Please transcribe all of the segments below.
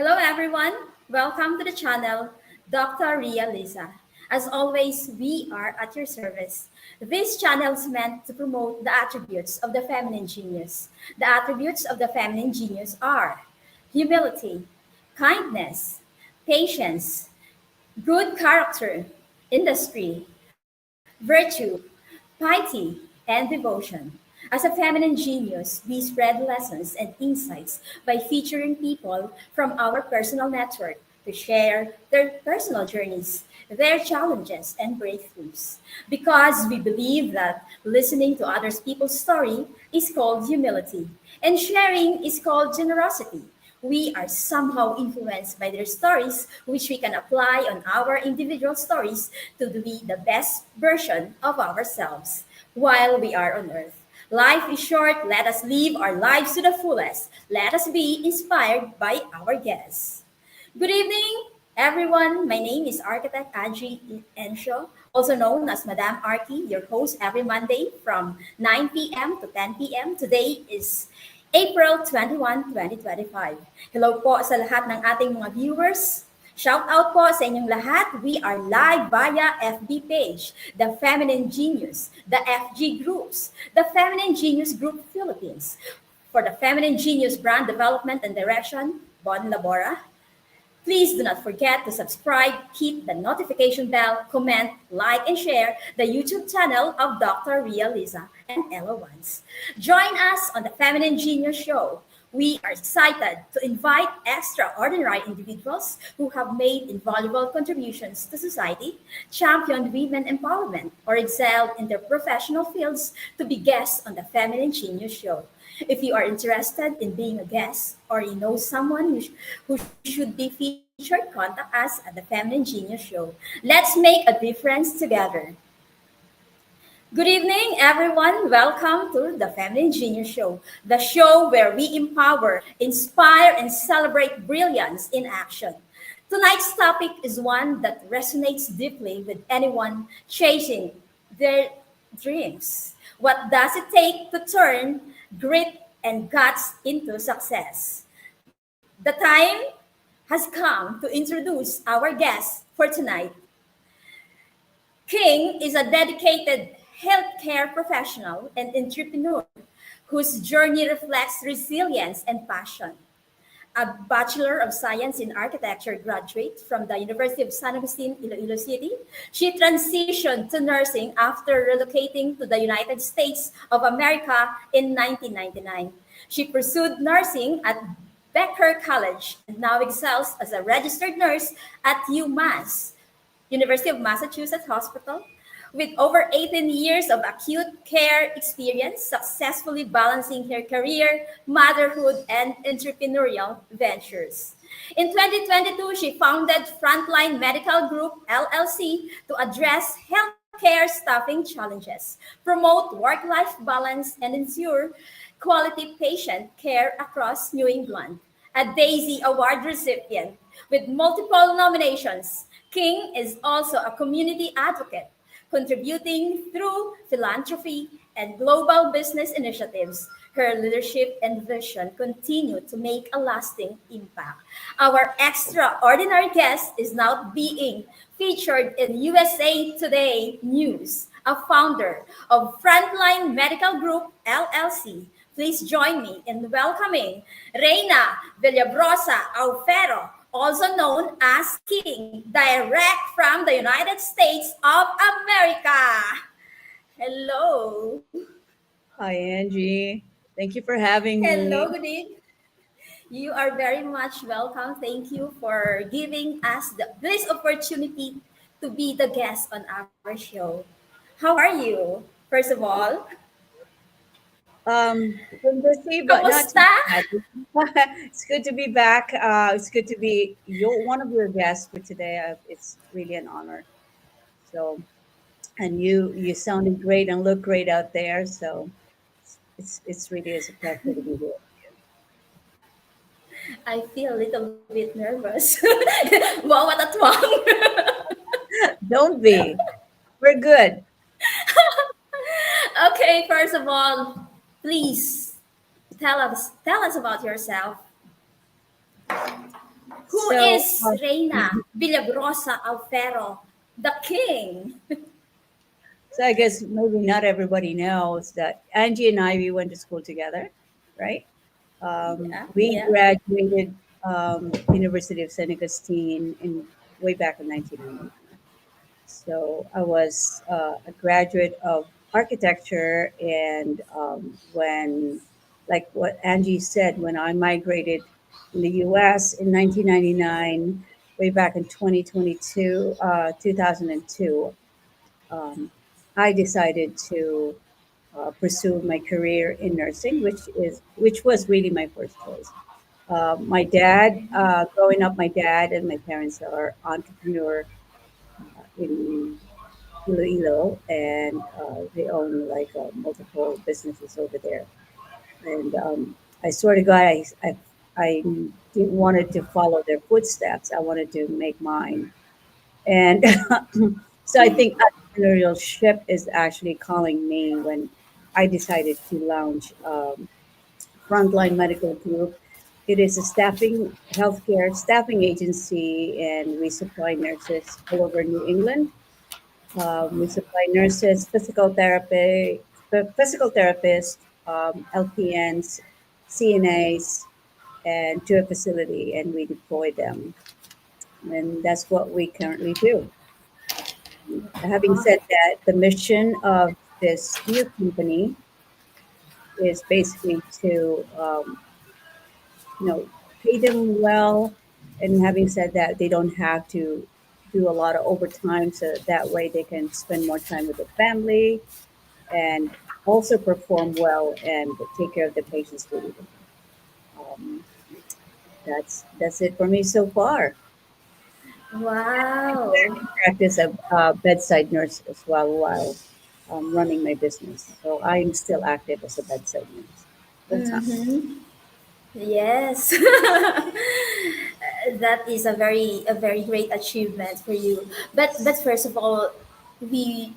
Hello, everyone. Welcome to the channel, Dr. Ria Liza. As always, we are at your service. This channel is meant to promote the attributes of the feminine genius. The attributes of the feminine genius are humility, kindness, patience, good character, industry, virtue, piety, and devotion. As a feminine genius, we spread lessons and insights by featuring people from our personal network to share their personal journeys, their challenges, and breakthroughs. Because we believe that listening to other people's story is called humility, and sharing is called generosity. We are somehow influenced by their stories, which we can apply on our individual stories to be the best version of ourselves while we are on earth. Life is short. Let us live our lives to the fullest. Let us be inspired by our guests. Good evening, everyone. My name is Architect Angie Encio, also known as Madame Arki, your host every Monday from 9 p.m. to 10 p.m. Today is April 21, 2025. Hello po sa lahat ng ating mga viewers. Shout out po sa inyong lahat. We are live via FB page, The Feminine Genius, the FG Groups, The Feminine Genius Group Philippines. For the Feminine Genius Brand Development and Direction, Bon Labora. Please do not forget to subscribe, hit the notification bell, comment, like, and share the YouTube channel of Dr. Ria Liza and Ella Ones. Join us on the Feminine Genius Show. We are excited to invite extraordinary individuals who have made invaluable contributions to society, championed women empowerment, or excelled in their professional fields to be guests on the Feminine Genius Show. If you are interested in being a guest or you know someone who should be featured, contact us at the Feminine Genius Show. Let's make a difference together. Good evening, everyone. Welcome to the Feminine Genius Show, the show where we empower, inspire, and celebrate brilliance in action. Tonight's topic is one that resonates deeply with anyone chasing their dreams. What does it take to turn grit and guts into success? The time has come to introduce our guest for tonight. King is a dedicated healthcare professional and entrepreneur whose journey reflects resilience and passion. A Bachelor of Science in Architecture graduate from the University of San Agustin, Iloilo City. She transitioned to nursing after relocating to the United States of America in 1999. She pursued nursing at Becker College and now excels as a registered nurse at UMass, University of Massachusetts Hospital, with over 18 years of acute care experience, successfully balancing her career, motherhood, and entrepreneurial ventures. In 2022, she founded Frontline Medical Group LLC to address healthcare staffing challenges, promote work-life balance, and ensure quality patient care across New England. A Daisy Award recipient with multiple nominations, King is also a community advocate, contributing through philanthropy and global business initiatives. Her leadership and vision continue to make a lasting impact. Our extraordinary guest is now being featured in USA Today News, a founder of Frontline Medical Group LLC. Please join me in welcoming Reyna Villabroza Aufiero, also known as King, direct from the United States of America. Hello. Hi, Angie. Thank you for having Hello, me. good evening. You are very much welcome. Thank you for giving us this opportunity to be the guest on our show. How are you? First of all, Been busy, but not kamusta? too bad. It's good to be back. It's good to be one of your guests for today. It's really an honor. So, and you sounded great and look great out there. So, it's really is a pleasure to be here. I feel a little bit nervous. Wow, what a twang. Don't be. We're good. Okay, first of all, please tell us about yourself. Who So, is Reyna Villabroza Aufiero, the king? so I guess maybe not everybody knows that Angie and I, we went to school together, right? Yeah, We yeah. graduated University of St. Augustine in way back in 1999. So I was a graduate of architecture, and when, like what Angie said, when I migrated in the U.S. in 1999, way back in 2002, I decided to pursue my career in nursing, which was really my first choice. My dad, growing up, my dad and my parents are entrepreneur in Iloilo, and they own like multiple businesses over there. And I swear to God, I didn't wanted to follow their footsteps. I wanted to make mine, and so I think entrepreneurship is actually calling me when I decided to launch Frontline Medical Group. It is a healthcare staffing agency, and we supply nurses all over New England. We supply nurses, physical therapists, LPNs, CNAs, and to a facility, and we deploy them. And that's what we currently do. Having Oh, said that, the mission of this new company is basically to, pay them well. And having said that, they don't have to do a lot of overtime, so that way they can spend more time with their family and also perform well and take care of the patients really well. That's it for me so far. wow. I practice a bedside nurse as well while running my business. So I'm still active as a bedside nurse full time. Mm-hmm. Yes. That is a very great achievement for you. But first of all, we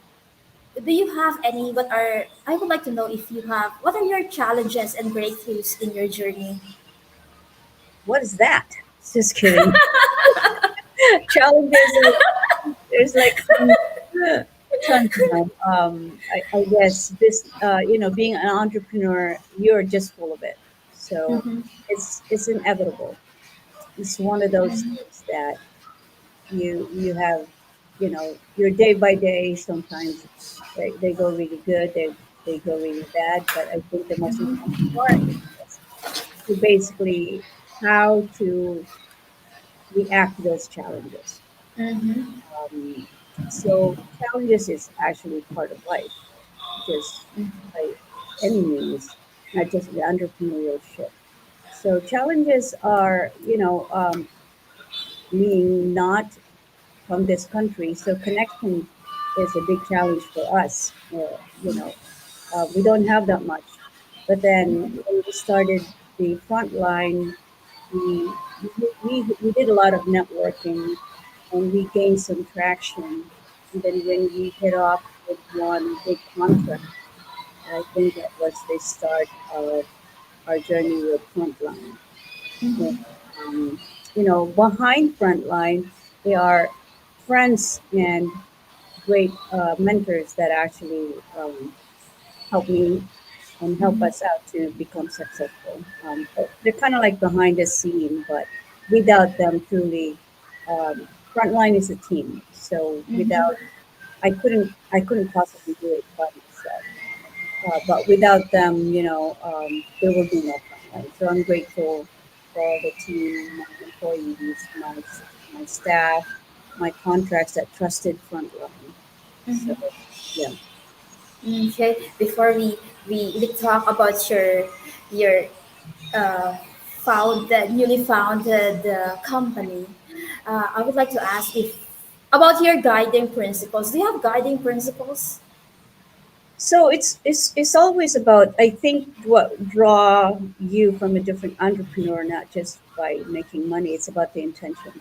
do you have any what are I would like to know if you have what are your challenges and breakthroughs in your journey? What is that? Just kidding. Challenges. There's like tons of them. I guess being an entrepreneur, you're just full of it. So Mm-hmm. it's inevitable. It's one of those things that you have, your day by day. Sometimes they go really good, they go really bad. But I think the most important part is to basically how to react to those challenges. Mm-hmm. Um, so challenges is actually part of life, just by any means, not just the entrepreneurship. So challenges are, being not from this country. So connection is a big challenge for us. We don't have that much. But then when we started the front line, we, we did a lot of networking and we gained some traction. And then when we hit off with one big contract, I think that was the start of our journey with Frontline. And, um, behind Frontline, they are friends and great mentors that actually help me and help us out to become successful. But they're kind of like behind the scene, but without them, truly, Frontline is a team. So without, I couldn't possibly do it by myself. But without them, there will be no Frontline. So I'm grateful for all the team, my employees, my staff, my contracts that trusted Frontline. So yeah. Okay, before we talk about your uh, newly founded company, I would like to ask if about your guiding principles. Do you have guiding principles? So it's always about, I think, what draw you from a different entrepreneur, not just by making money. It's about the intention.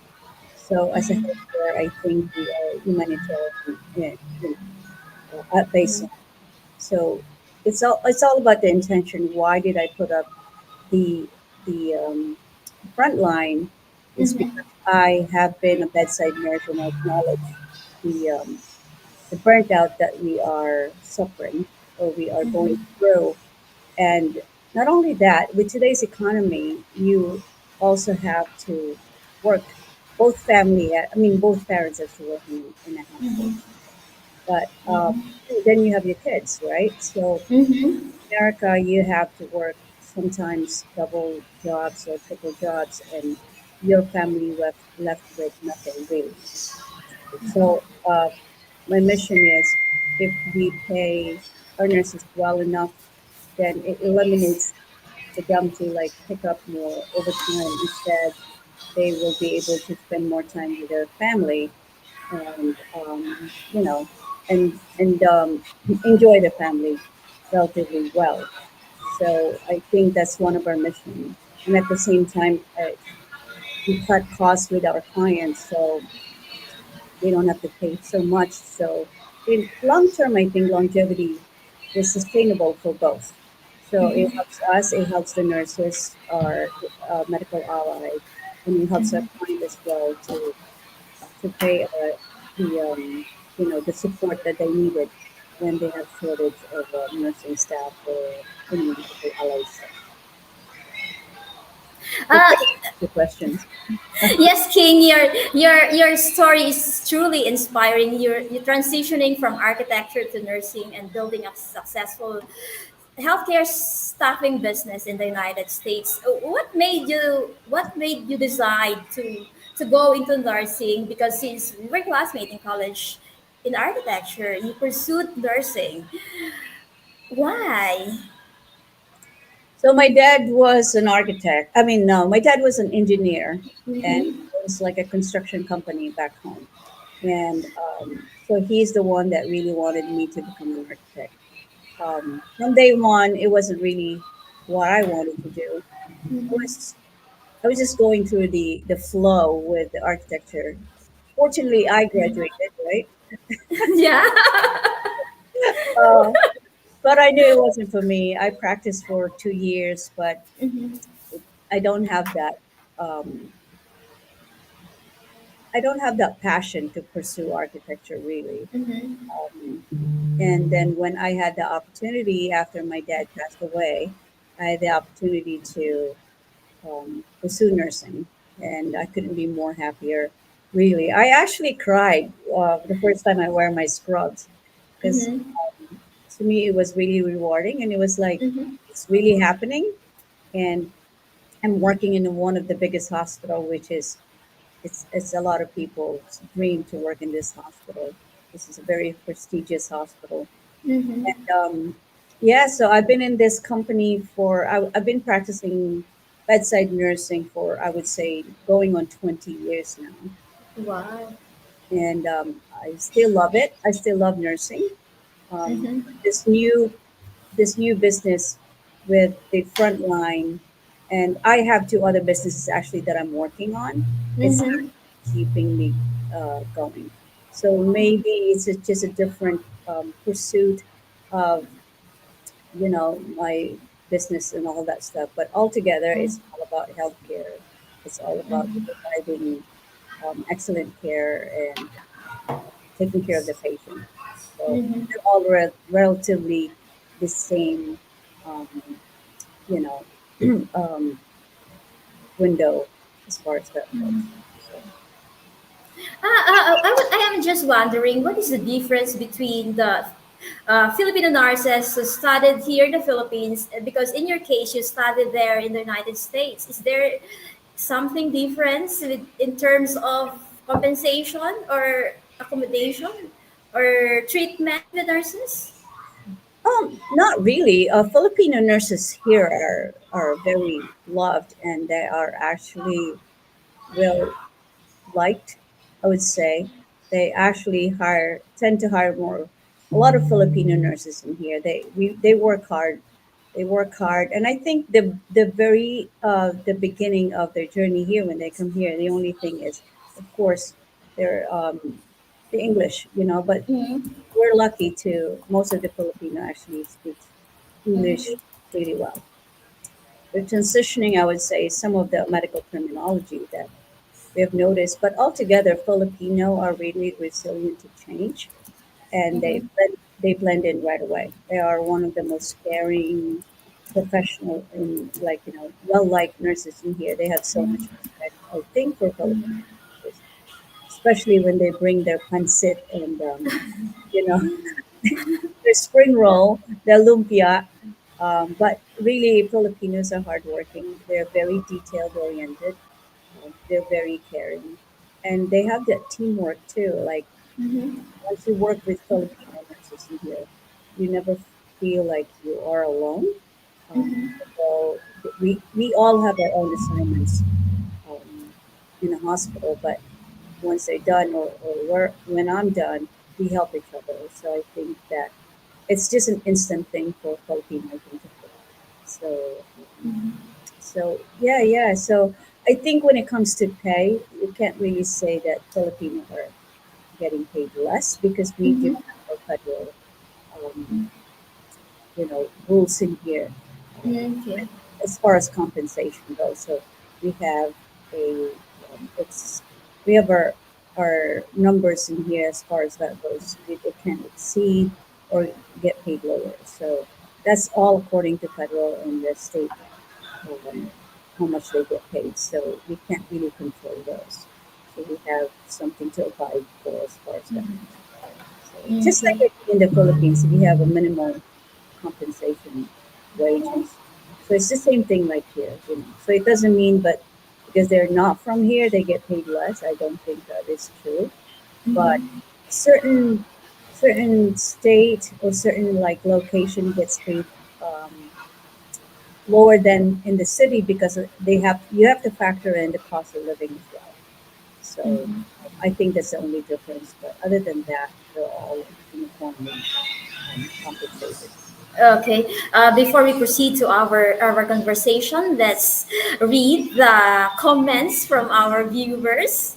So as a healthcare, I think we are humanitarian, at baseline. So it's all about the intention. Why did I put up the the front line? is because I have been a bedside nurse and I acknowledge the the burnt out that we are suffering or we are going through. And not only that, with today's economy, you also have to work. Both family, I mean, both parents have to work in a household. But then you have your kids, right? So Mm-hmm. in America, you have to work sometimes double jobs or triple jobs, and your family left with nothing really. So my mission is if we pay our nurses well enough, then it eliminates for them to like pick up more overtime. Instead, they will be able to spend more time with their family and and enjoy the family relatively well. So I think that's one of our mission. And at the same time, we cut costs with our clients, so they don't have to pay so much. So in long term, I think longevity is sustainable for both. So it helps us, it helps the nurses, our medical ally, and it helps our client as well to pay the the support that they needed when they have shortage of nursing staff or medical ally staff. Uh, Okay, the questions. yes, King, your story is truly inspiring. You're transitioning from architecture to nursing and building a successful healthcare staffing business in the United States. What made you decide to go into nursing? Because since we were classmates in college in architecture, you pursued nursing. Why? So my dad was an architect. I mean, no, my dad was an engineer, and Mm-hmm. it was like a construction company back home. And so he's the one that really wanted me to become an architect. From day one, it wasn't really what I wanted to do. I was I was just going through the flow with the architecture. Fortunately, I graduated, right? Yeah. Uh, but I knew it wasn't for me. I practiced for 2 years, but Mm-hmm. I don't have that. Um, I don't have that passion to pursue architecture really. Mm-hmm. Um, and then when I had the opportunity after my dad passed away, I had the opportunity to pursue nursing, and I couldn't be more happier. Really, I actually cried the first time I wear my scrubs because Mm-hmm. to me it was really rewarding, and it was like Mm-hmm. it's really happening. And I'm working in one of the biggest hospital, which is it's a lot of people's dream to work in this hospital. This is a very prestigious hospital, Mm-hmm. and yeah, so I've been in this company for I've been practicing bedside nursing for I would say going on 20 years now, Wow. and I still love it. I still love nursing. Mm-hmm. But this new business with the front line, and I have two other businesses actually that I'm working on. It's Mm-hmm. keeping me going. So maybe it's just a different pursuit of my business and all that stuff. But altogether, it's all about healthcare. It's all about providing excellent care and taking care of the patient. So Mm-hmm. they're all relatively the same, um, you know, um, window as far as that goes. So I am just wondering, what is the difference between the Filipino nurses who studied here in the Philippines? Because in your case, you studied there in the United States. Is there something different in terms of compensation or accommodation or treatment with nurses? not really. Filipino nurses here are very loved, and they are actually well liked, I would say. They actually tend to hire more, a lot of Filipino nurses in here. They work hard. They work hard, and I think the beginning of their journey here when they come here, the only thing is, of course, they're the English, But Mm-hmm. we're lucky to most of the Filipino actually speaks English really well. They're transitioning, I would say, some of the medical terminology that we have noticed. But altogether, Filipino are really resilient to change, and Mm-hmm. they blend in right away. They are one of the most caring, professional, and like well liked nurses in here. They have so much respect, I think, for Filipino nurses, especially when they bring their pancit and you know their spring roll, their lumpia. But really, Filipinos are hardworking. They're very detailed oriented. They're very caring, and they have that teamwork too. Like Mm-hmm. once you work with Filipino nurses in here, you never feel like you are alone. So we all have our own assignments um, in the hospital, but once they're done when I'm done, we help each other. So I think that it's just an instant thing for Filipino, I think. So yeah. So I think when it comes to pay, you can't really say that Filipino are getting paid less because we do Mm-hmm. have a federal rules in here Okay. as far as compensation goes. So we have a it's we have our numbers in here as far as that goes. It can't exceed or get paid lower. So that's all according to federal and the state um, how much they get paid. So we can't really control those. So we have something to abide for as far as that. So just Okay. like in the Philippines, we have a minimum compensation wages. So it's the same thing like here. So it doesn't mean, but because they're not from here, they get paid less. I don't think that is true. But Mm-hmm. certain certain state or certain like location gets paid um, lower than in the city because you have to factor in the cost of living as well. So Mm-hmm. I think that's the only difference. But other than that, they're all uniformly compensated. Okay. Before we proceed to our conversation, let's read the comments from our viewers.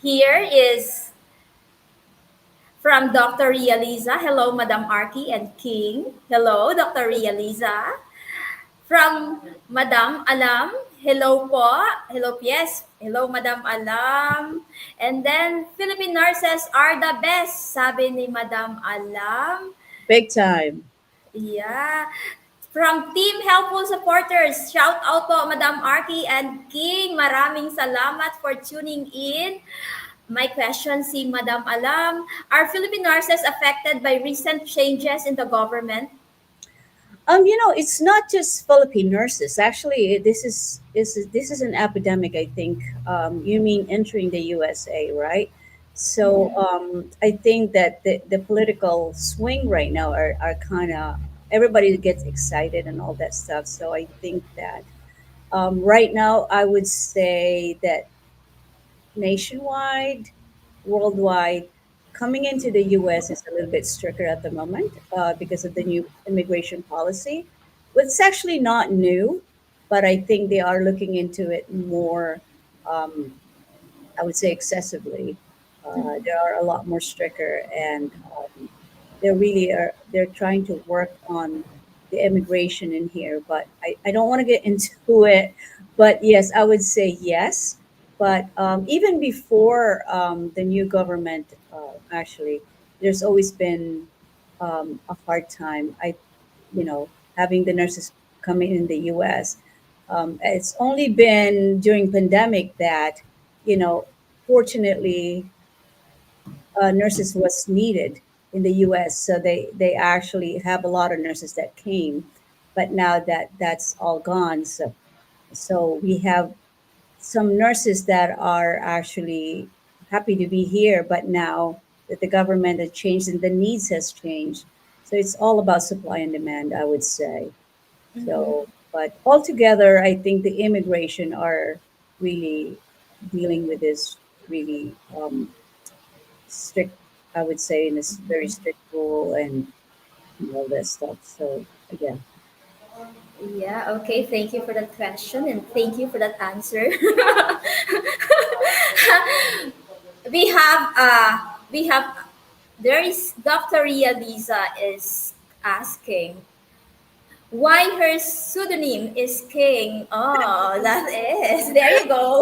Here is from Dr. Ria Liza. Hello, Madam Arki and King. Hello, Dr. Ria Liza. From Madam Alam. Hello po. Hello, yes. Hello, Madam Alam. And then, Philippine nurses are the best, sabi ni Madam Alam. Big time. Yeah. From Team Helpful Supporters, shout out po Madam Arki and King. Maraming salamat for tuning in. My question si Madam Alam, are Philippine nurses affected by recent changes in the government? It's not just Philippine nurses. Actually, this is an epidemic. I think you mean entering the USA, right? So I think that the political swing right now are kind of everybody gets excited and all that stuff. So I think that right now I would say that nationwide, worldwide, coming into the US is a little bit stricter at the moment because of the new immigration policy. Well, it's actually not new, but I think they are looking into it more, um, I would say excessively. They are a lot more stricter and they're trying to work on the immigration in here, but I don't want to get into it. But yes, I would say yes. But even before the new government, actually, there's always been a hard time. Having the nurses coming in the U.S. It's only been during pandemic that, you know, fortunately, nurses was needed in the U.S. So they actually have a lot of nurses that came, but now that's all gone. So we have some nurses that are actually happy to be here, but now that the government has changed and the needs has changed, so it's all about supply and demand, I would say. So, but altogether, I think the immigration are really dealing with this really strict, I would say, in this very strict rule and all that stuff. So yeah, Yeah, okay. Thank you for that question and thank you for that answer. We have there is Dr. Ria Liza is asking, Why her pseudonym is King. Oh, that is. There you go.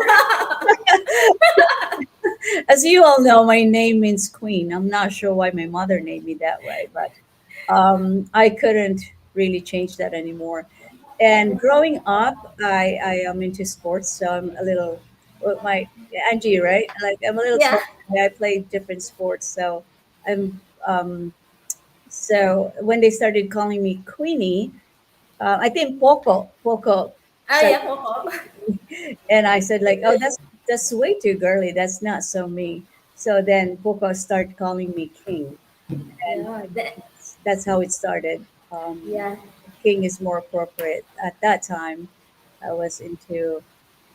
As you all know, my name means queen. I'm not sure why my mother named me that way, but I couldn't really change that anymore. And growing up, I am into sports, so I'm a little, well, my Angie, right? Like I'm a little Yeah. tall. I play different sports, so I'm. So when they started calling me Queenie, I think Poco Oh, started, yeah, Coco. and I said like, oh, that's way too girly. That's not so me. So then Poco started calling me King, and Yeah, that's how it started. yeah. King is more appropriate at that time. I was into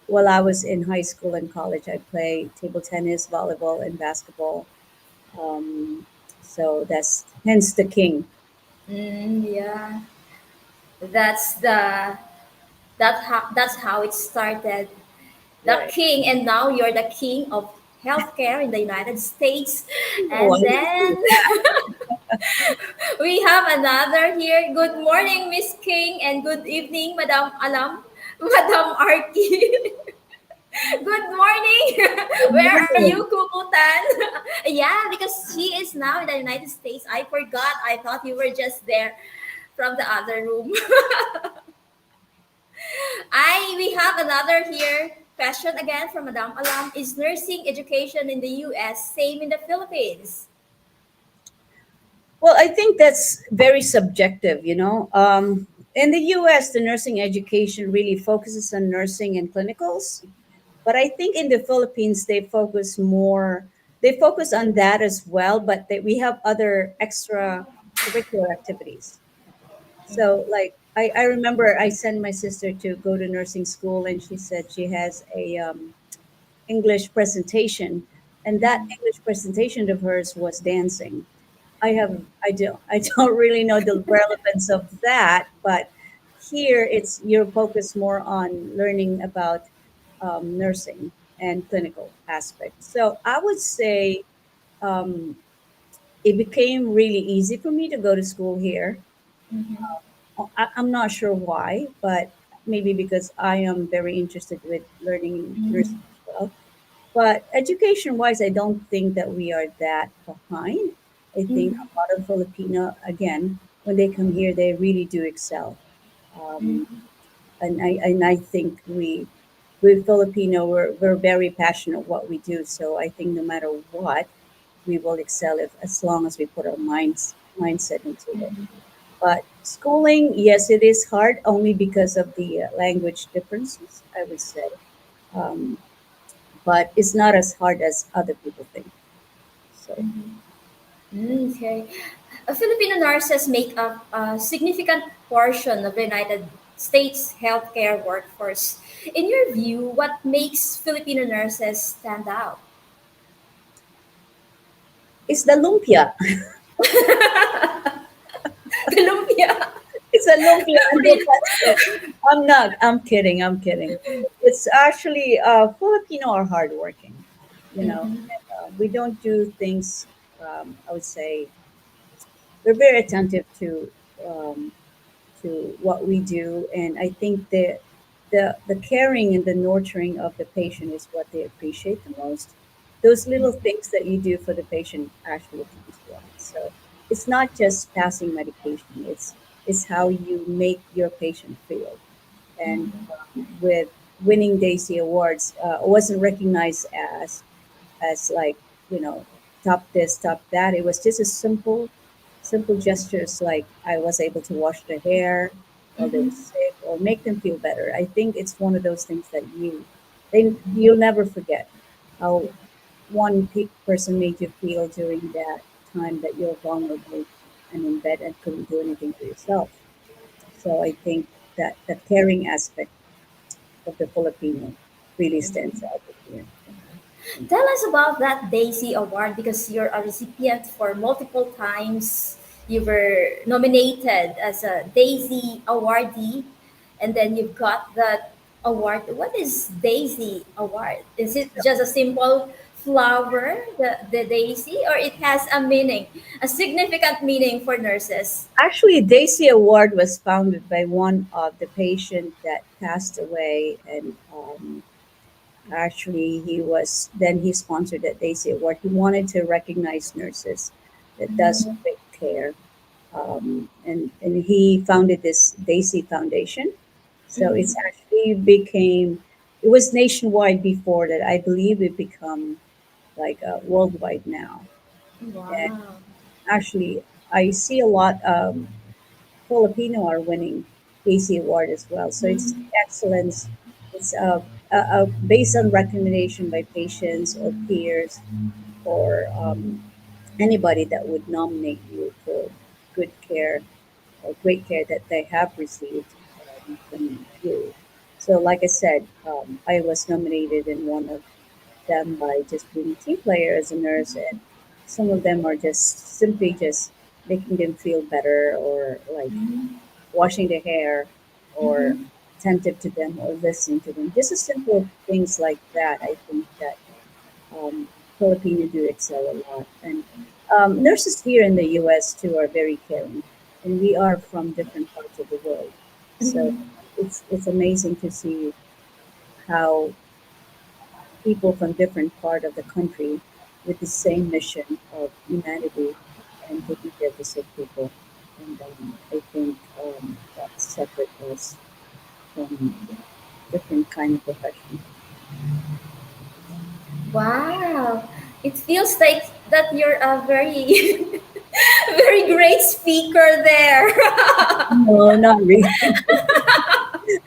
While I was in high school and college, I played table tennis, volleyball, and basketball. Um, so that's hence the king. Yeah. That's the that's how it started. The Right. king, and now you're the king of healthcare in the United States. Oh, I And didn't see then that. we have another here. Good morning, Miss King, and good evening, Madam Alam, Madam Arki. Good morning. Good Where are you, morning. Kukutan? Yeah, because she is now in the United States. I forgot. I thought you were just there from the other room. I We have another here question again from Madam Alam. Is nursing education in the US same in the Philippines? Well, I think that's very subjective, In the US, the nursing education really focuses on nursing and clinicals. But I think in the Philippines, they focus on that as well, but we have other extra curricular activities. So, like, I remember I sent my sister to go to nursing school, and she said she has a English presentation, and that English presentation of hers was dancing. I don't really know the relevance of that, but here it's you're focused more on learning about nursing and clinical aspects. So I would say um, it became really easy for me to go to school here. Mm-hmm. I'm not sure why, but maybe because I am very interested with learning nursing Mm-hmm. as well. But education wise, I don't think that we are that behind. I think Mm-hmm. a lot of Filipino, again, when they come here, they really do excel. Um, Mm-hmm. and I think we Filipino, we're very passionate what we do. So I think no matter what, we will excel if as long as we put our mindset into it. But schooling, yes, it is hard only because of the language differences, I would say. Um, but it's not as hard as other people think. So Okay. Filipino nurses make up a significant portion of the United States healthcare workforce. In your view, what makes Filipino nurses stand out? it's the lumpia. The lumpia. It's a lumpia under question. I'm not. I'm kidding. I'm kidding. It's actually Filipino are hardworking. Mhm. We don't do things. I would say we're very attentive um, to what we do, and I think the caring and the nurturing of the patient is what they appreciate the most. Those little things that you do for the patient actually counts a lot. So it's not just passing medication; it's how you make your patient feel. And with winning Daisy Awards, wasn't recognized as like you know top this, top that. It was just a simple gestures like I was able to wash their hair while they were Mhm. sick or make them feel better. I think it's one of those things that you'll never forget how one person made you feel during that time that you're vulnerable and in bed and couldn't do anything for yourself. So I think that the caring aspect of the Filipino really stands out here. Tell us about that Daisy Award because you're a recipient for multiple times. You were nominated as a Daisy awardee, and then you got that award. What is Daisy Award? Is it just a simple flower, the daisy, or it has a meaning, a significant meaning for nurses? Actually, Daisy Award was founded by one of the patient that passed away, and actually he sponsored that Daisy Award. He wanted to recognize nurses that does Mhm. great care, and he founded this Daisy Foundation. So it's Mhm. actually became it was nationwide before that. I believe it become like worldwide now. And Wow. actually, I see a lot. Filipino are winning AC award as well. So it's Mhm. excellence. It's based on recommendation by patients or peers or anybody that would nominate you for good care or great care that they have received from you. So, like I said, I was nominated in one of them by just being a team player as a nurse, and some of them are just simply just making them feel better or like Mhm. washing their hair or Mhm. attentive to them or listening to them. Just a simple things like that. I think that Filipino do excel a lot. And nurses here in the U.S. too are very caring, and we are from different parts of the world. So Mhm. it's amazing to see how people from different part of the country with the same mission of humanity and taking care of the sick people. And I think that separate us from different kind of profession. Wow. It feels like that you're a very very great speaker there. No, not really.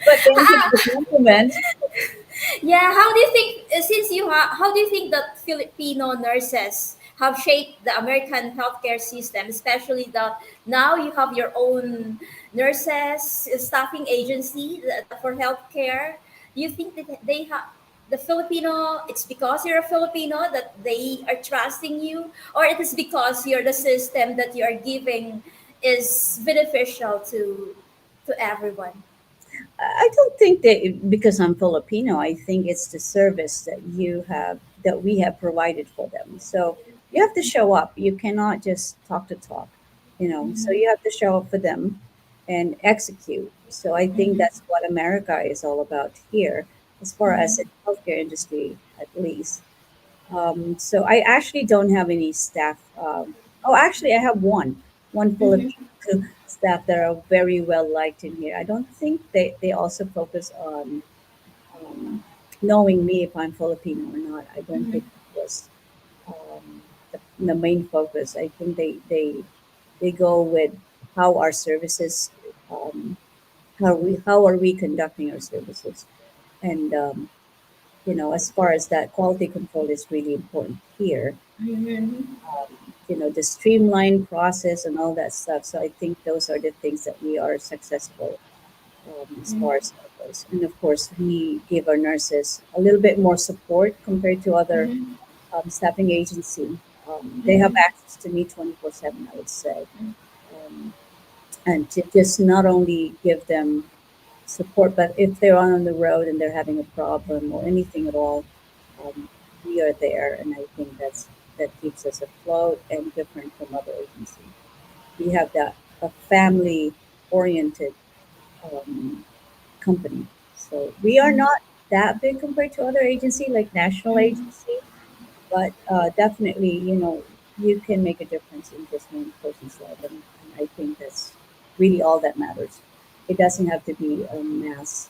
But thank you for the compliment. Yeah, how do you think since how do you think that Filipino nurses have shaped the American healthcare system, especially the now you have your own nurses staffing agency for healthcare. Do you think that they have the Filipino? It's because you're a Filipino that they are trusting you, or it is because you're the system that you are giving is beneficial to everyone. I don't think that because I'm Filipino, I think it's the service that you have that we have provided for them. So you have to show up. You cannot just talk to talk, So you have to show up for them and execute. So I think Mhm. that's what America is all about here, as far as Mhm. the healthcare industry, at least. So I actually don't have any staff. Oh, actually, I have one Filipino Mhm. staff that are very well liked in here. I don't think they also focus on um, knowing me if I'm Filipino or not. I don't think Mhm. that was the main focus. I think they go with how our services, um, how are we conducting our services, and as far as that quality control is really important here, Mhm. the streamlined process and all that stuff. So I think those are the things that we are successful as far Mhm. as that goes. And of course, we give our nurses a little bit more support compared to other Mhm. staffing agency. They have Mhm. access to me 24/7, I would say, um, and to just not only give them support, but if they're on the road and they're having a problem or anything at all, um, we are there, and I think that keeps us afloat and different from other agencies. We have that a family oriented um, company, so we are Mhm. not that big compared to other agency like national Mhm. agency, but definitely you can make a difference in just one person's life, and I think that's really all that matters. It doesn't have to be a mass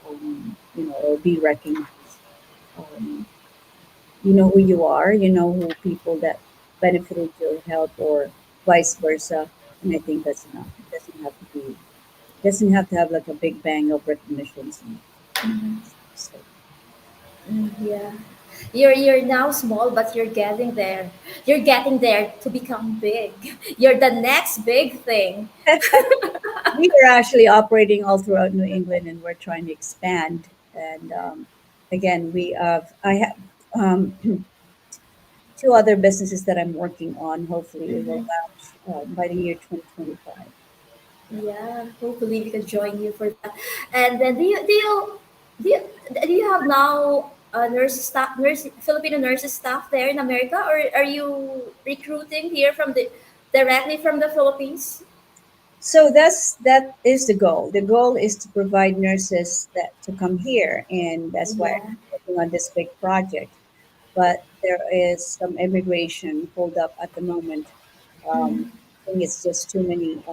or be recognized. Um, you know who you are, you know who people that benefited your help or vice versa. And I think that's enough. It doesn't have to have like a big bang of recognitions and Mhm. stuff. So Yeah. You're now small, but you're getting there. You're getting there to become big. You're the next big thing. we are actually operating all throughout New England, and we're trying to expand. And again, I have two other businesses that I'm working on. Hopefully, it will Mhm. launch by the year 2025. Yeah. Hopefully, we can join you for that. And then do you do you have now? Filipino nurses staff there in America, or are you recruiting here from the directly from the Philippines? So that is the goal. The goal is to provide nurses that to come here, and that's why Yeah. I'm working on this big project. But there is some immigration hold up at the moment. Mm-hmm. I think it's just too many,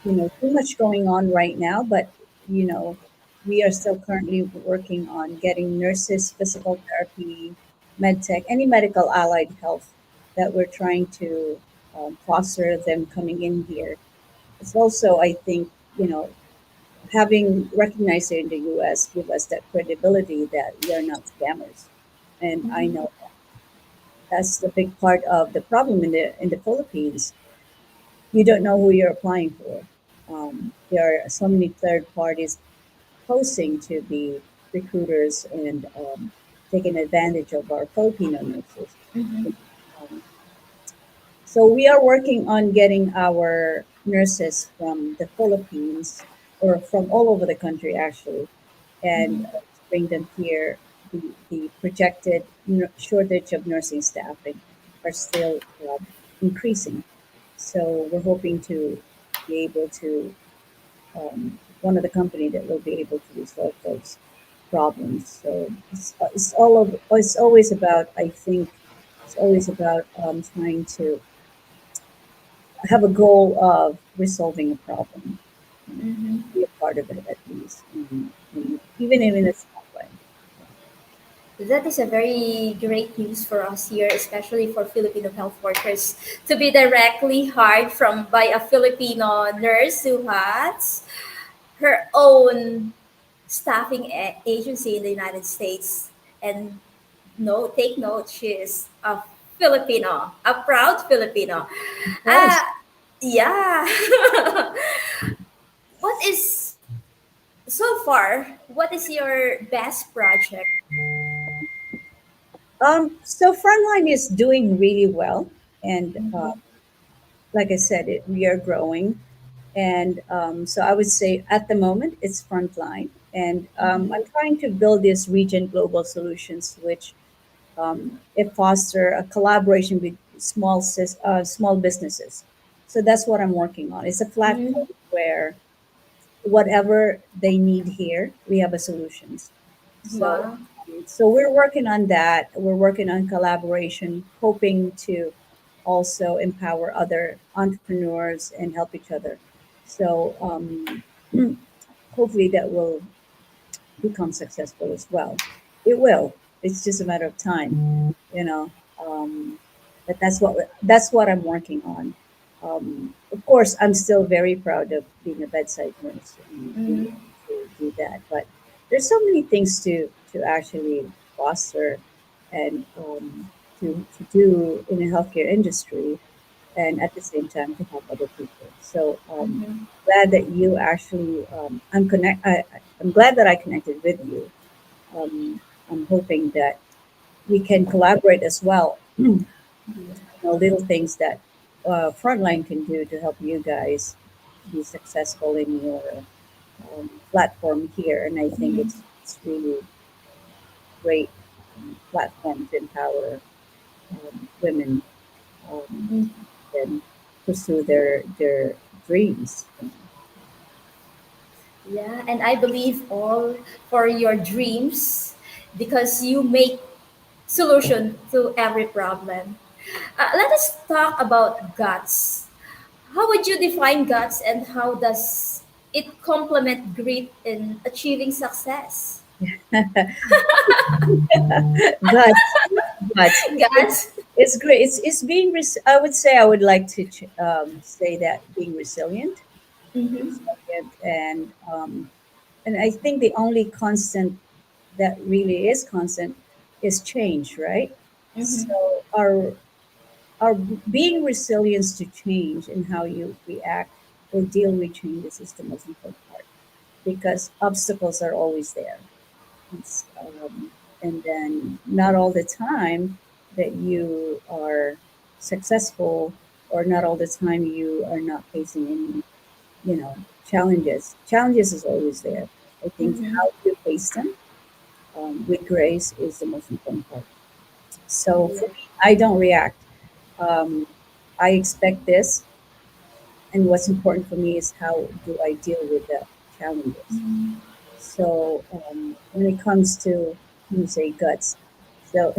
too much going on right now. But you know, we are still currently working on getting nurses, physical therapy, med tech, any medical allied health that we're trying to foster them coming in here. It's also, I think, having recognized it in the US give us that credibility that we are not scammers. And I Mm-hmm. know that's the big part of the problem in the Philippines. You don't know who you're applying for. There are so many third parties posing to be recruiters and taking advantage of our Filipino nurses. Mm-hmm. Um, So we are working on getting our nurses from the Philippines or from all over the country actually, and Mm-hmm. to bring them here. The projected shortage of nursing staffing are still increasing. So we're hoping to be able to one of the company that will be able to resolve those problems. So it's always about, I think it's always about trying to have a goal of resolving a problem, Mm-hmm. be a part of it at least, even in a small way. That is a very great news for us here, especially for Filipino health workers, to be directly hired from by a Filipino nurse who has her own staffing agency in the United States. And no, take note, she is a Filipino, a proud Filipino. Of Uh, course. yeah. What is so far? What is your best project? So Frontline is doing really well, and Mm-hmm. like I said, we are growing, and so I would say at the moment it's Frontline, and I'm trying to build this region global solutions, which it foster a collaboration with small businesses. So that's what I'm working on. It's a Mm-hmm. platform where whatever they need here, we have a solutions. So, Wow. so we're working on that. We're working on collaboration, hoping to also empower other entrepreneurs and help each other. So, hopefully that will become successful as well. It will. It's just a matter of time, you know. Um, but that's what I'm working on. Of course, I'm still very proud of being a bedside nurse and being Mm-hmm. able to do that. But there's so many things to actually foster and to do in the healthcare industry, and at the same time to help other people. So Mm-hmm. glad that you actually I'm glad that I connected with you. Um, I'm hoping that we can collaborate as well. Little things that Frontline can do to help you guys be successful in your platform here, and I think Mm-hmm. it's really great platform to empower women Mm-hmm. and pursue their dreams. Yeah, and I believe all for your dreams because you make solution to every problem. Let us talk about guts. How would you define guts and how does it complement grit in achieving success? Guts, guts. Guts. It's great. It's being. I would say I would like to say that being Mm-hmm. resilient, and I think the only constant that really is constant is change, right? Mm-hmm. So our being resilient to change and how you react or deal with change is the most important part because obstacles are always there. It's, and then not all the time that you are successful or not all the time you are not facing any, challenges. Challenges is always there. I think Mm-hmm. how you face them with grace is the most important part. So Yeah. for me, I don't react. Um, I expect this, and what's important for me is how do I deal with the challenges. So when it comes to, let me say, guts. So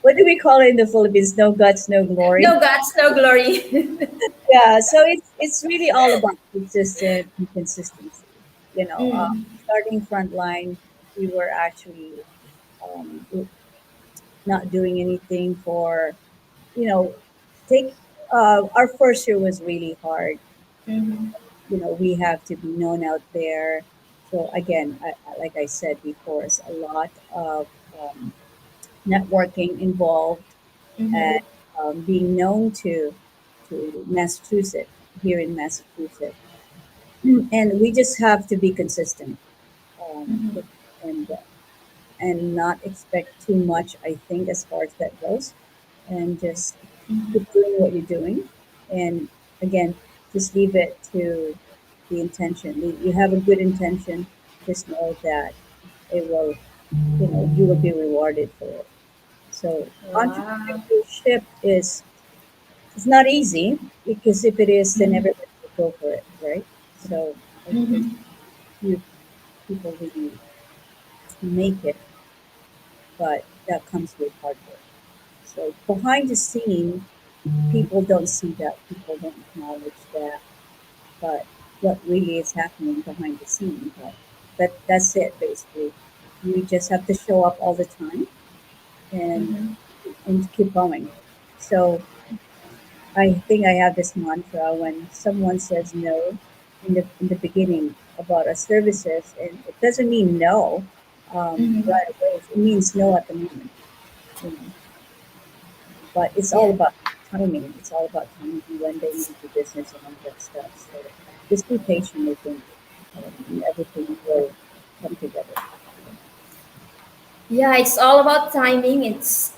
what do we call it in the Philippines? No guts, no glory. No guts, no glory. Yeah, so it's really all about consistent and consistency. You know, Mm. starting frontline, we were actually not doing anything for, you know, take. Our first year was really hard. Mhm. We have to be known out there. So again, like I said before, it's a lot of networking involved, and Mhm. being known to Massachusetts, here in Massachusetts. And we just have to be consistent, Mhm. and and not expect too much, I think, as far as that goes, and just keep doing what you're doing. And again, just leave it to the intention. You have a good intention, just know that it will, you will be rewarded for it. So Wow. entrepreneurship is, it's not easy, because if it is, then Mhm. everybody would go for it, right? So I think Mhm. few people really make it, but that comes with hard work. So behind the scene, people don't see that, people don't acknowledge that, but what really is happening behind the scene. But that's it basically. You just have to show up all the time, and Mhm. keep going. So I think I have this mantra: when someone says no in the beginning about our services, and it doesn't mean no Mhm. right away. It means no at the moment, you know. But it's all Yeah. about timing. It's all about timing when they need the business and all that stuff. So just be patient, I think, and everything will come together. Yeah, it's all about timing. It's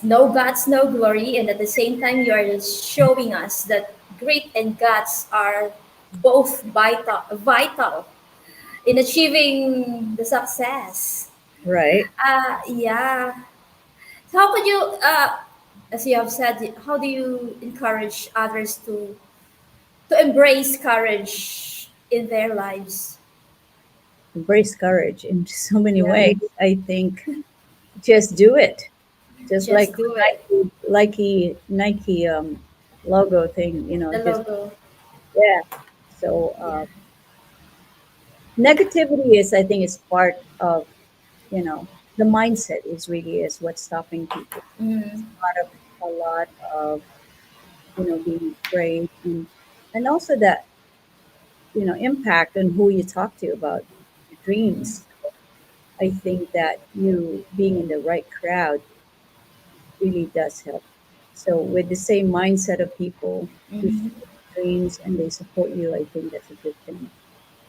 no guts, no glory, and at the same time, you are showing us that grit and guts are both vital in achieving the success. Right. Yeah. So how could you, as you have said, how do you encourage others to embrace courage in their lives? Embrace courage in so many Yeah, ways. I think just do it. Just like just do it. Nike logo thing, The just logo. yeah. So Yeah. negativity is, I think, is part of, you know the mindset is really is what's stopping people. Mm. A lot of being afraid, and also that impact on who you talk to about your dreams. I think that you being in the right crowd really does help. So with the same mindset of people who Mhm. share dreams and they support you, I think that's a good thing.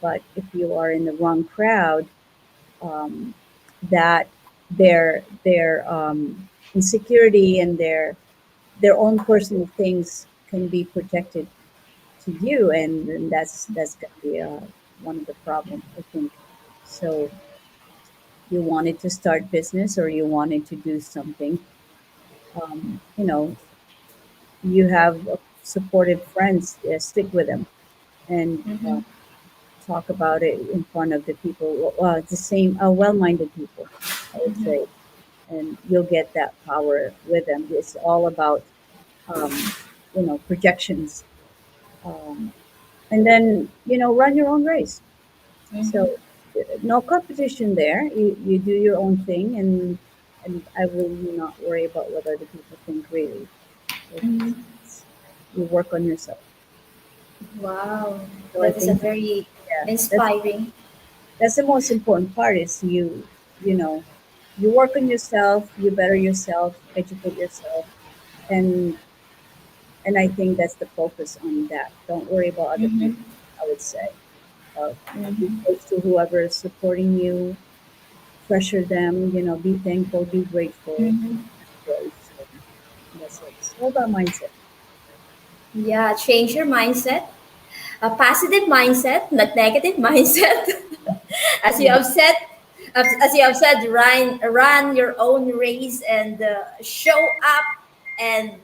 But if you are in the wrong crowd, um, that their insecurity and their own personal things can be projected to you, and that's going to be one of the problem, I think. So you wanted to start business, or you wanted to do something, um, you know you have supportive friends, stick with them, and Mhm. talk about it in front of the people, the same well-minded people, I would Mhm. say, and you'll get that power with them. It's all about projections, um, and then run your own race. Mhm. So no competition there. You do your own thing, and I will not worry about what other people think. Really, Mhm. it's, you work on yourself. Wow, So I that is a think very yeah, inspiring. that's the most important part. Is you know you work on yourself, you better yourself, educate yourself, and I think that's the focus on that. Don't worry about other Mhm. people. I would say, uh, be Mhm. close to whoever is supporting you, pressure them, be thankful, be grateful, Mhm. grace. So that's it. It's all about mindset. Yeah, change your mindset. A positive mindset, not negative mindset. As you Yeah. have said, As you have said, run your own race and show up. And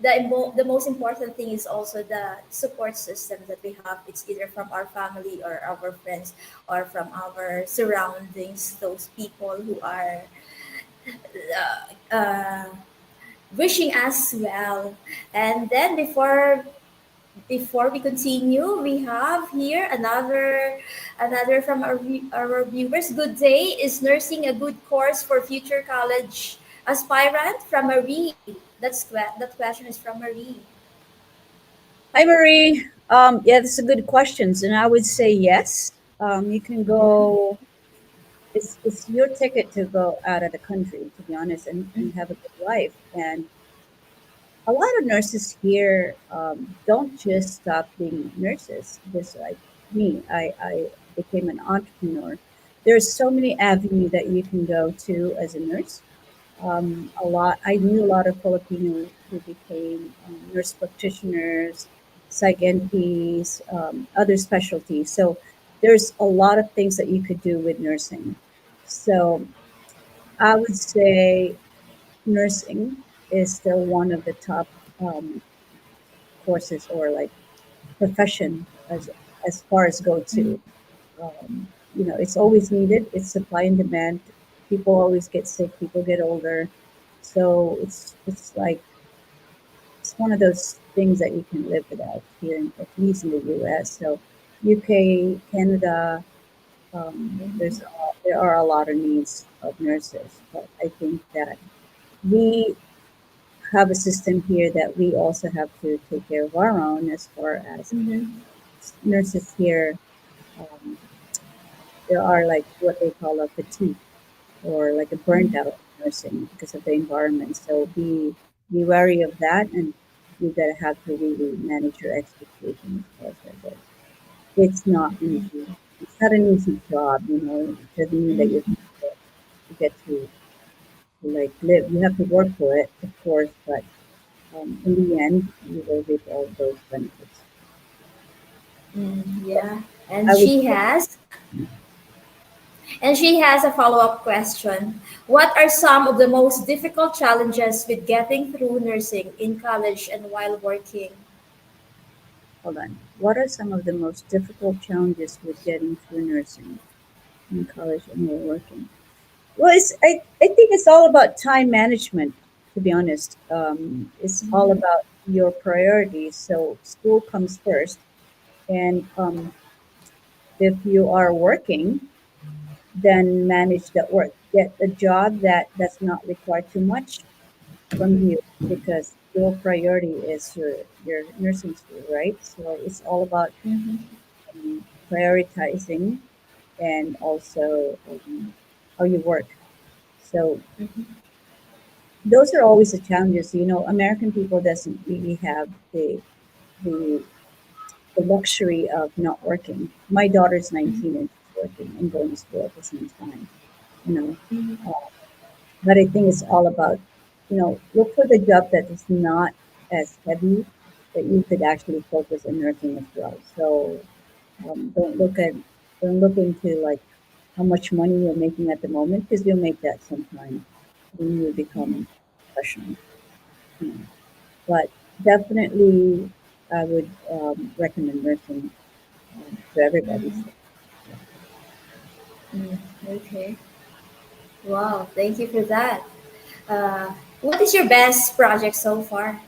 the most important thing is also the support system that we have. It's either from our family or our friends or from our surroundings, those people who are uh, wishing us well. And then before we continue, we have here another from our viewers. Good day. Is nursing a good course for future college aspirant? From Marie. That question is from Marie. Hi, Marie. Yeah, that's a good questions, and I would say yes. You can go. It's your ticket to go out of the country, to be honest, and have a good life. And a lot of nurses here don't just stop being nurses. Just like me, I became an entrepreneur. There's so many avenues that you can go to as a nurse. A lot. I knew a lot of Filipinos who became nurse practitioners, psych NPs, other specialties. So there's a lot of things that you could do with nursing. So I would say nursing is still one of the top courses or like profession as far as go to. It's always needed. It's supply and demand. People always get sick. People get older. So it's like it's one of those things that you can live without here, at least in the U.S. So UK, Canada, there are a lot of needs of nurses, but I think that we have a system here that we also have to take care of our own as far as Mm-hmm. nurses here. Um, there are like what they call a fatigue or like a burnt out nursing because of the environment. So be wary of that, and you gotta have to really manage your expectations because of it. It's not easy. It's not an easy job, It doesn't mean that you get to like live. You have to work for it, of course, but in the end, you will reap all those benefits. Yeah. And I would she say, has and she has a follow-up question. What are some of the most difficult challenges with getting through nursing in college and while working? hold on. What are some of the most difficult challenges with getting through nursing in college and while working? Well, I think it's all about time management, to be honest. It's all about your priorities. So school comes first. And if you are working, then manage that work. Get a job that's not require too much from you because your priority is your nursing school, right? So it's all about Mm-hmm. prioritizing and also how you work. So those are always the challenges. American people doesn't really have the the luxury of not working. My daughter's 19 and she's working and going to school at the same time. You know, but I think it's all about, look for the job that is not as heavy that you could actually focus on nursing as well. So don't don't look into like how much money you're making at the moment because you'll make that sometime when you become professional. You know. But definitely, I would recommend nursing to everybody. So, yeah. Okay. Wow. Thank you for that. What is your best project so far?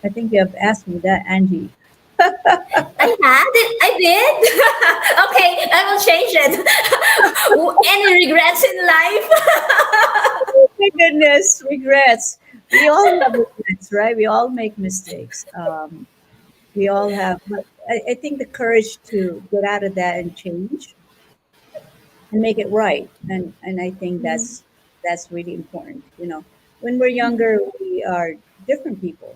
I think you have asked me that, Angie. I had it. I did. Okay, I will change it. Any regrets in life? Oh my goodness, regrets. We all have regrets, right? We all make mistakes. We all have, but I think the courage to get out of that and change and make it right. And I think that's really important. When we're younger, we are different people,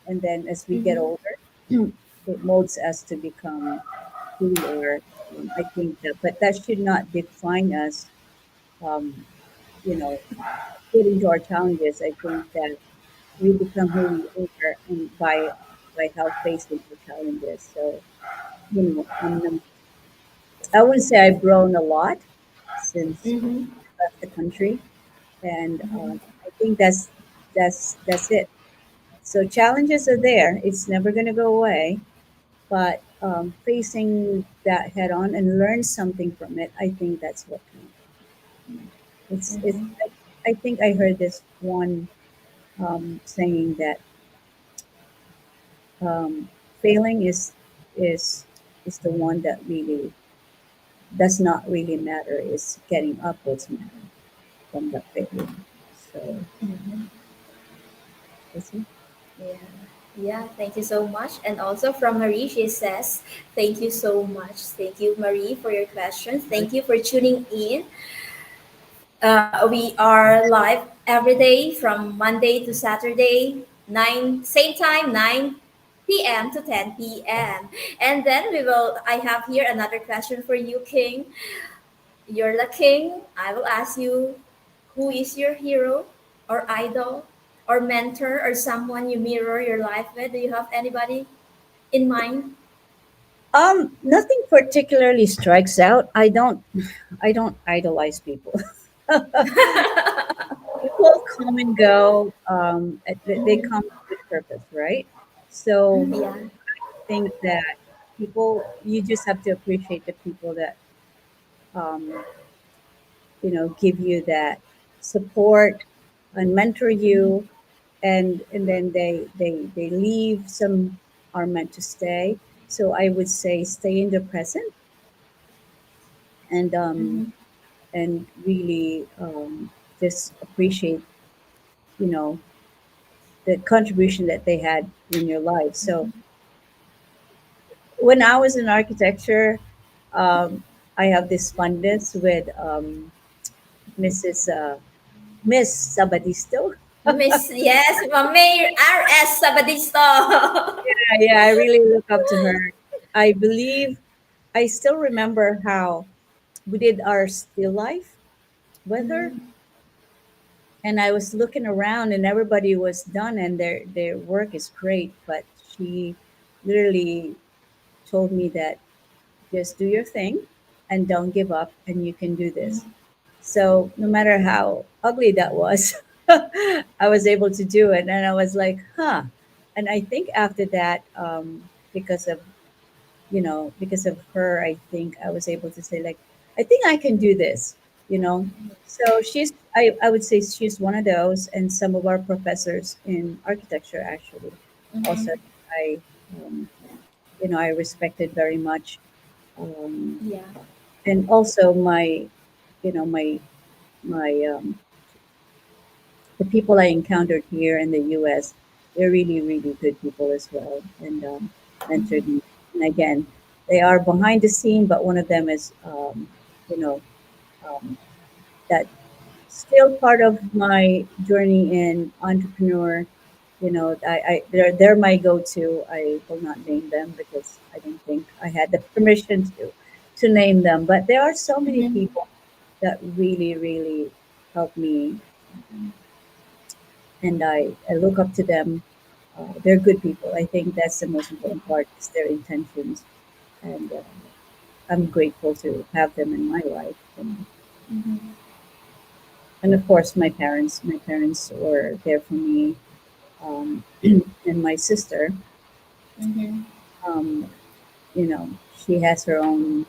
and then as we get Mm-hmm. older, it molds us to become who we are. I think that, but that should not define us. Um, you know, According to our challenges, I think that we become who we are and by how facing the challenges. So I wouldn't say I've grown a lot since Mm-hmm. I left the country, and I think that's it. So challenges are there. It's never going to go away, but facing that head on and learn something from it, I think that's what counts. It's. Mm-hmm. I think I heard this one saying that um, failing is is the one that really does not really matter. Is getting up what's matter from the failure. So Mm-hmm. that's it. Yeah. Yeah, thank you so much. And also from Marie, she says, thank you so much. Thank you, Marie, for your questions. Thank you for tuning in. We are live every day from Monday to Saturday, 9, same time, 9 p.m. to 10 p.m. And then I have here another question for you, King. You're the king. I will ask you, who is your hero or idol or mentor or someone you mirror your life with? Do you have anybody in mind? Nothing particularly strikes out. I don't idolize people. People come and go. They come with purpose, right? So Yeah. I think that people, you just have to appreciate the people that um, give you that support and mentor you, and then they leave. Some are meant to stay. So I would say stay in the present, and Mm-hmm. really just appreciate you know the contribution that they had in your life. So when I was in architecture, I have this fondness with Mrs. Miss Sabadisto. Miss, yes, Mayor R.S. Sabadisto. Yeah, I really look up to her. I believe I still remember how we did our still life weather, Mhm. and I was looking around, and everybody was done, and their work is great. But she literally told me that just do your thing and don't give up, and you can do this. So no matter how ugly that was, I was able to do it, and I was like, huh. And I think after that, because of because of her, I think I was able to say like, I think I can do this, you know. So I would say she's one of those, and some of our professors in architecture actually also Mhm. I um, I respected very much, um, Yeah. and also my you know my the people I encountered here in the U.S. They're really really good people as well, and mentored me. And again, they are behind the scene, but one of them is you know um, that still part of my journey in entrepreneur. They're my go-to. I will not name them because I don't think I had the permission to name them. But there are so many Mhm. people that really really help me, and I look up to them. They're good people. I think that's the most important part is their intentions, and I'm grateful to have them in my life. Mhm. And of course, my parents. My parents were there for me, and my sister. Mhm. Um, she has her own.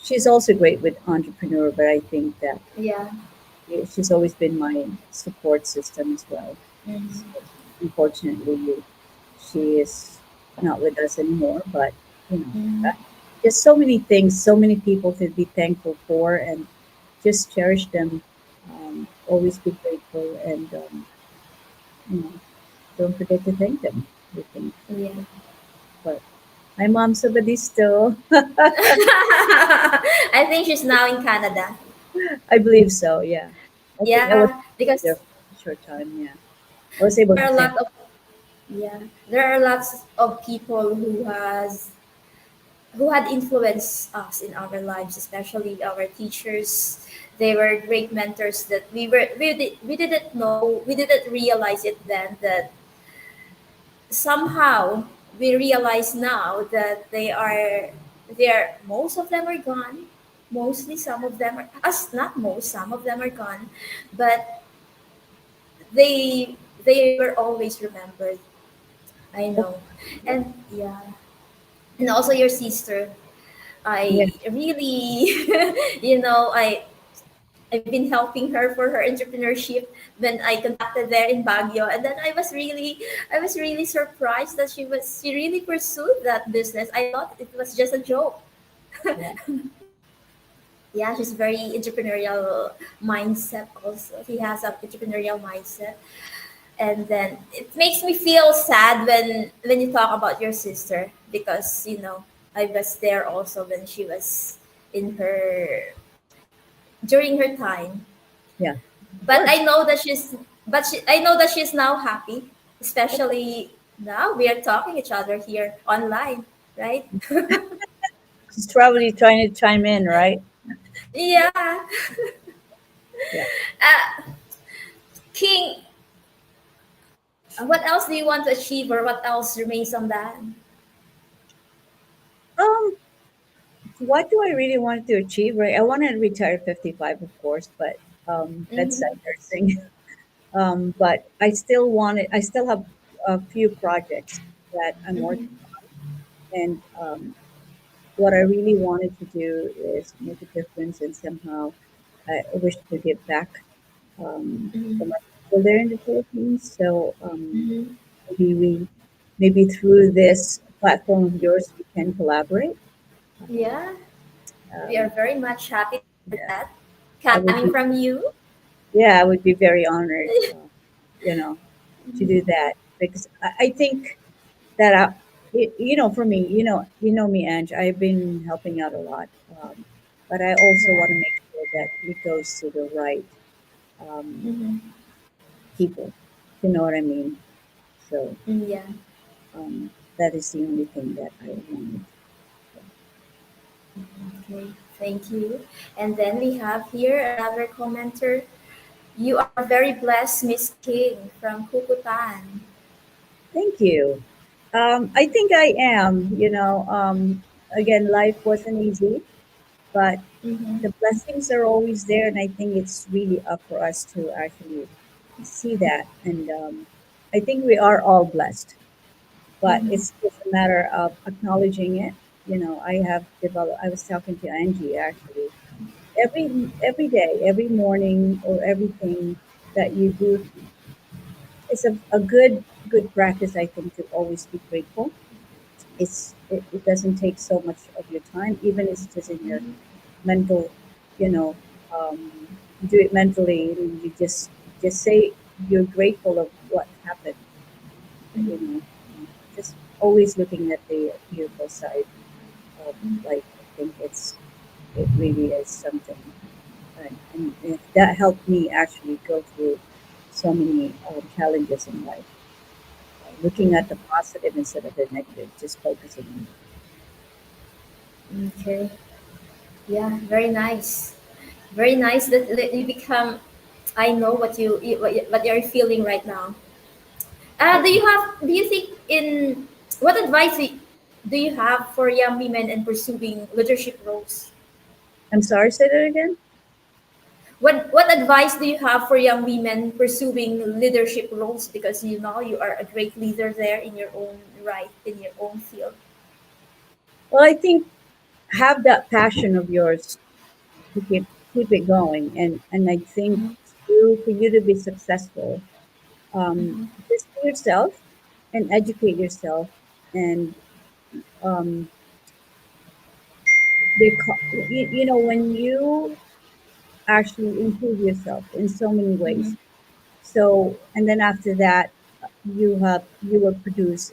She's also great with entrepreneur, but I think that Yeah. she's always been my support system as well. So, Mhm. unfortunately, she is not with us anymore, but Mhm. just so many things, so many people to be thankful for, and just cherish them. Always be grateful, and you know, don't forget to thank them. I think, Yeah. but my mom's somebody still. I think she's now in Canada. I believe so. Yeah, I think I was Yeah, because there for a short time. Yeah, I was able there to are a thank. lot of yeah, there are lots of people who had influenced us in our lives, especially our teachers. They were great mentors that we didn't know, we didn't realize it then that somehow we realize now that they are most of them are gone, Mostly, some of them are us. Not most. Some of them are gone, but they they were always remembered. I Oh, know, yeah. and yeah, and also your sister. Yeah. I really, I've been helping her for her entrepreneurship when I contacted there in Baguio, and then I was really surprised that she really pursued that business. I thought it was just a joke. Yeah. Yeah, she's very entrepreneurial mindset. Also, he has an entrepreneurial mindset, and then it makes me feel sad when you talk about your sister because I was there also when she was in her during her time. Yeah. Of But course. I know that she's now happy, especially now we are talking each other here online, right? She's probably trying to chime in, right? Yeah. Yeah. uh, King, what else do you want to achieve, or what else remains on that? Um, what do I really want to achieve? Right. I want to retire at 55, of course, but bedside Mm-hmm. nursing. But I still want it. I still have a few projects that I'm working, Mm-hmm. and what I really wanted to do is make a difference, and somehow I wish to give back for Mm-hmm. my people there in the Philippines. So Mm-hmm. maybe maybe through this platform of yours, we can collaborate. Yeah, we are Um, very much happy with yeah, that I would coming be. from you. Yeah, I would be very honored. You know, to do that because I think that for me, you know me, Ange. I've been helping out a lot, but I also Yeah. want to make sure that it goes to the right um, Mm-hmm. people. You know what I mean? So Yeah. that is the only thing that I wanted. Okay, thank you. And then we have here another commenter. You are very blessed, Miss King from Kukutan. Thank you. I think I am. Again, life wasn't easy, but Mm-hmm. the blessings are always there, and I think it's really up for us to actually see that. And I think we are all blessed, but Mm-hmm. it's just a matter of acknowledging it. I have developed. I was talking to Angie actually. Every day, every morning, or everything that you do, it's a good practice. I think to always be grateful. It doesn't take so much of your time, even it's just in your mental, you know, do it mentally. You just say you're grateful of what happened. You Mm-hmm. know, just always looking at the beautiful side of life. I think it really is something, and that helped me actually go through so many challenges in life. Looking at the positive instead of the negative, just focusing on it. Okay. Yeah, very nice. Very nice that you become. I know what you're feeling right now. Do you think in what advice do you have for young women in pursuing leadership roles? I'm sorry, say that again. What advice do you have for young women pursuing leadership roles? Because you are a great leader there in your own right, in your own field. Well, I think have that passion of yours to keep it going, and I think for you to be successful, just be yourself and educate yourself, and um, when you actually improve yourself in so many Mm-hmm. ways. So, and then after that, you will produce,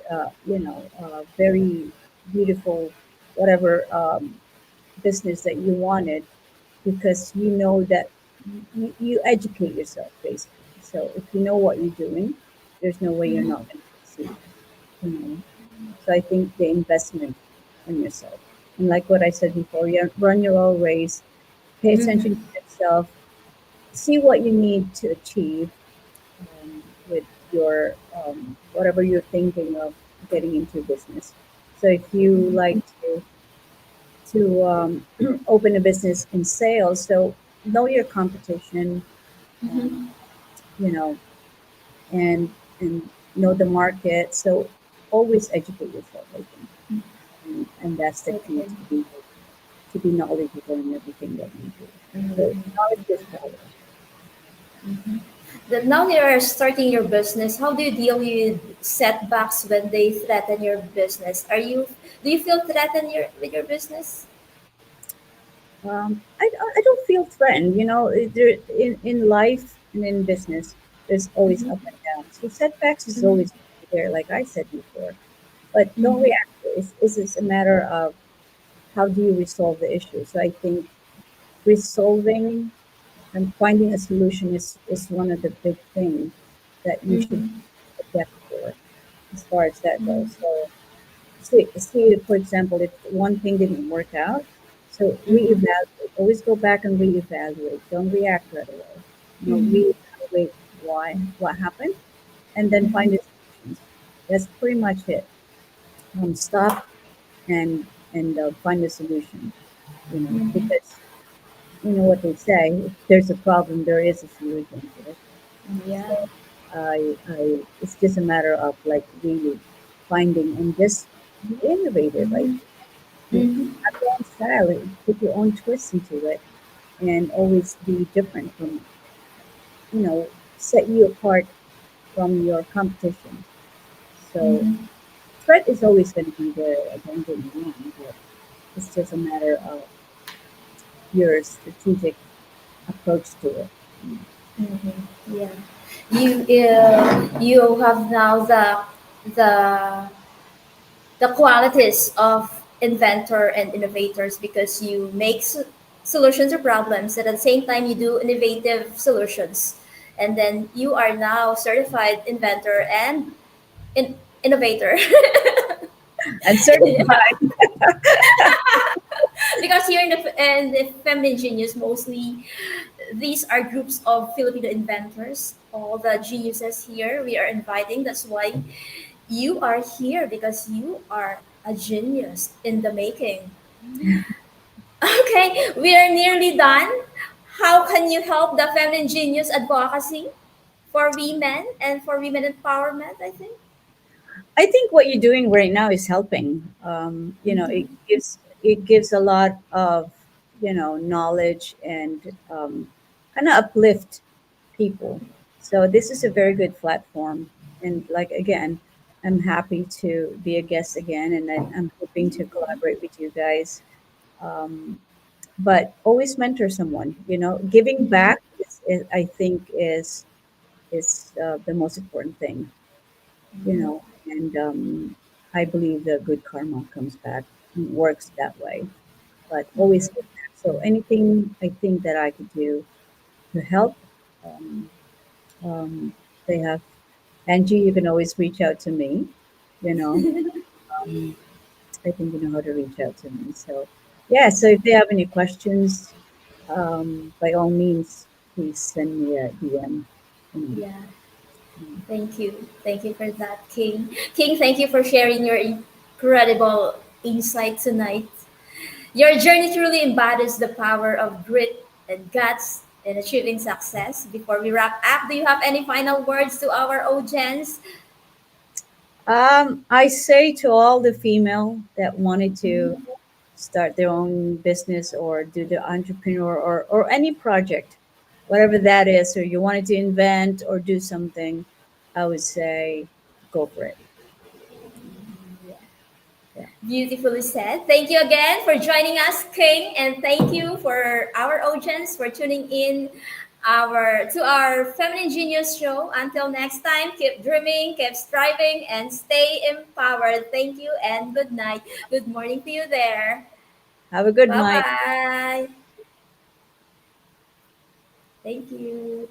very beautiful, whatever business that you wanted, because you know that you educate yourself basically. So if you know what you're doing, there's no way you're Mm-hmm. not going to succeed. You know. So I think the investment on yourself, and like what I said before, you run your own race, pay attention Mm-hmm. to yourself, see what you need to achieve with your whatever you're thinking of getting into business. So if you like to open a business in sales. So know your competition, um, Mm-hmm. you know, and know the market. So always educate yourself, I think, and that's the key Okay. to be knowledgeable in everything that you do. So Mm-hmm. knowledge is power. Now you are starting your business. How do you deal with setbacks when they threaten your business? Do you feel threatened with your business? I don't feel threatened. There in life and in business, there's always up Mm-hmm. and down. So setbacks is Mm-hmm. always there, like I said before. But don't Mm-hmm. react. It's a matter of how do you resolve the issue. So I think resolving and finding a solution is one of the big things that you should Mm-hmm. adapt for as far as that goes. Mm-hmm. So see, for example, if one thing didn't work out, so Mm-hmm. reevaluate. Always go back and reevaluate. Don't react right away. Mm-hmm. Reevaluate what happened, and then find the solutions. That's pretty much it. Stop and find a solution. Mm-hmm. Because you know what they say: if there's a problem, there is a solution to it. Yeah. So it's just a matter of like really finding and just be innovative. I Mm-hmm. think Mm-hmm. have your own style, put your own twist into it, and always be different from set you apart from your competition. So Mm-hmm. threat is always going to be there. Don't get me wrong, but it's just a matter of your strategic approach to it. Mm-hmm. Yeah. You have now the the qualities of inventor and innovators because you make solutions to problems and at the same time you do innovative solutions, and then you are now certified inventor and innovator. And Yeah. certified. Because here in the feminine genius, mostly these are groups of Filipino inventors, all the geniuses here we are inviting. That's why you are here, because you are a genius in the making. Okay, we are nearly done. How can you help the feminine genius advocacy for women and for women empowerment? I think. I think what you're doing right now is helping. It gives a lot of knowledge and kind of uplift people. So this is a very good platform. And like again, I'm happy to be a guest again, and I'm hoping to collaborate with you guys. Um, but always mentor someone. Giving back I think is the most important thing. And I believe that good karma comes back and works that way. But always give back. So anything I think that I could do to help, um, um, they have Angie. You can always reach out to me. You know, um, I think you know how to reach out to me. So yeah. So if they have any questions, by all means, please send me a DM. You know. Yeah. Thank you. Thank you for that, King. King, thank you for sharing your incredible insight tonight. Your journey truly embodies the power of grit and guts in achieving success. Before we wrap up, do you have any final words to our audience? I say to all the female that wanted to start their own business or do the entrepreneur or any project, whatever that is, or you wanted to invent or do something, I would say go for it. Yeah. Beautifully said. Thank you again for joining us, King, and thank you for our audience for tuning in our Feminine Genius show. Until next time, keep dreaming, keep striving, and stay empowered. Thank you and good night. Good morning to you there. Have a good Bye night. bye. Thank you.